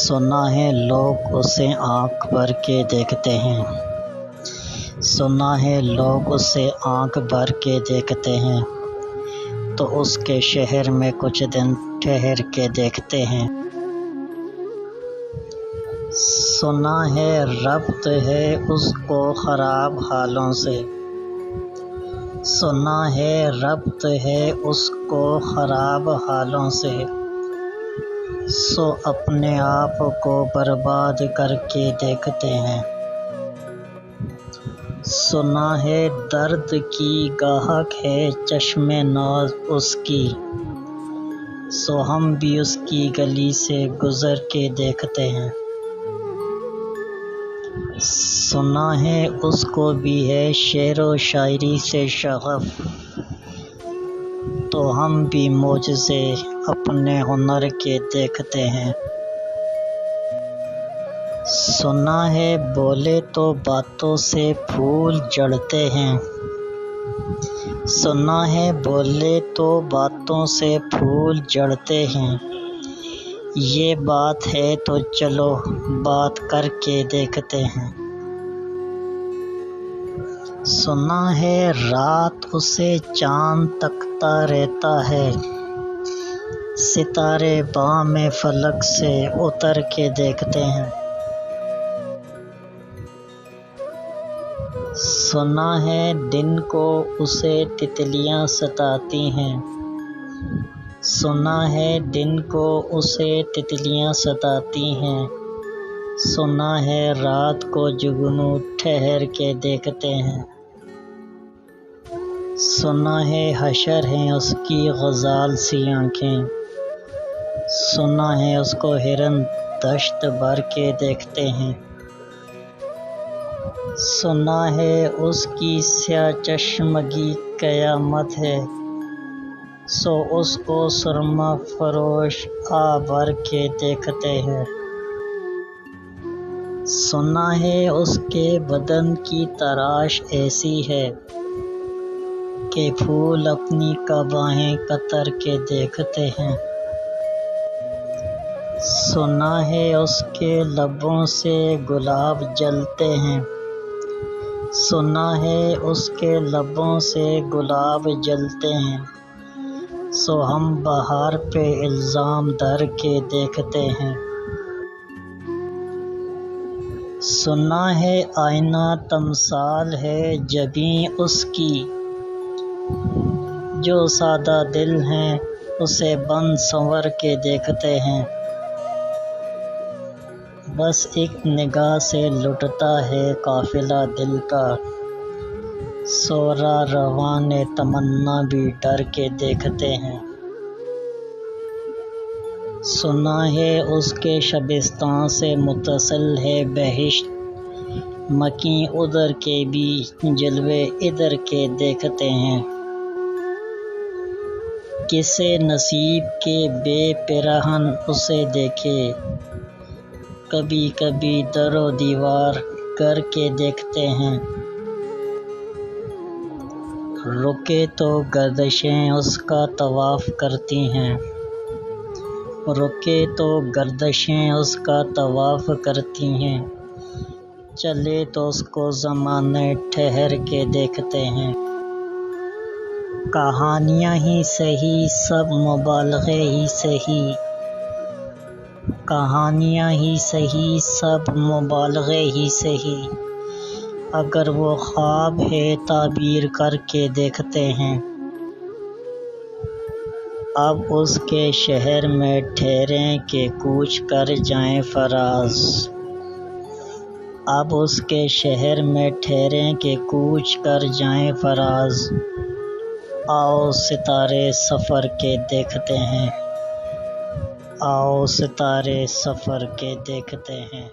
سنا ہے لوگ اسے آنکھ بھر کے دیکھتے ہیں، سنا ہے لوگ اسے آنکھ بھر کے دیکھتے ہیں، تو اس کے شہر میں کچھ دن ٹھہر کے دیکھتے ہیں۔ سنا ہے ربط ہے اس کو خراب حالوں سے، سنا ہے ربط ہے اس کو خراب حالوں سے، سو اپنے آپ کو برباد کر کے دیکھتے ہیں۔ سنا ہے درد کی گاہک ہے چشم ناز اس کی، سو ہم بھی اس کی گلی سے گزر کے دیکھتے ہیں۔ سنا ہے اس کو بھی ہے شعر و شاعری سے شغف، تو ہم بھی معجزے اپنے ہنر کے دیکھتے ہیں۔ سنا ہے بولے تو باتوں سے پھول جھڑتے ہیں، سنا ہے بولے تو باتوں سے پھول جھڑتے ہیں، یہ بات ہے تو چلو بات کر کے دیکھتے ہیں۔ سنا ہے رات اسے چاند تکتا رہتا ہے، ستارے بام فلک سے اتر کے دیکھتے ہیں۔ سنا ہے دن کو اسے تتلیاں ستاتی ہیں، سنا ہے دن کو اسے تتلیاں ستاتی ہیں، سنا ہے رات کو جگنو ٹھہر کے دیکھتے ہیں۔ سنا ہے حشر ہیں اس کی غزال سی آنکھیں، سنا ہے اس کو ہرن دشت بھر کے دیکھتے ہیں۔ سنا ہے اس کی سیاہ چشمگی قیامت ہے، سو اس کو سرما فروش آ بھر کے دیکھتے ہیں۔ سنا ہے اس کے بدن کی تراش ایسی ہے کہ پھول اپنی قبائیں کتر کے دیکھتے ہیں۔ سنا ہے اس کے لبوں سے گلاب جلتے ہیں، سنا ہے اس کے لبوں سے گلاب جلتے ہیں، سو ہم بہار پہ الزام دھر کے دیکھتے ہیں۔ سنا ہے آئینہ تمثال ہے جبیں اس کی، جو سادہ دل ہیں اسے بن سنور کے دیکھتے ہیں۔ بس ایک نگاہ سے لٹتا ہے قافلہ دل کا، سو راہ رواں تمنا بھی ڈر کے دیکھتے ہیں۔ سنا ہے اس کے شبستان سے متصل ہے بہشت، مکیں ادھر کے بھی جلوے ادھر کے دیکھتے ہیں۔ کسے نصیب کے بے پیراہن اسے دیکھے، کبھی کبھی در و دیوار کر کے دیکھتے ہیں۔ رکے تو گردشیں اس کا طواف کرتی ہیں، رکے تو گردشیں اس کا طواف کرتی ہیں، چلے تو اس کو زمانے ٹھہر کے دیکھتے ہیں۔ کہانیاں ہی سہی سب مبالغے ہی سہی، کہانیاں ہی سہی سب مبالغے ہی سہی، اگر وہ خواب ہے تعبیر کر کے دیکھتے ہیں۔ اب اس کے شہر میں ٹھہریں کہ کوچ کر جائیں فراز، اب اس کے شہر میں ٹھہریں کہ کوچ کر جائیں فراز، آؤ ستارے سفر کے دیکھتے ہیں، آؤ ستارے سفر کے دیکھتے ہیں۔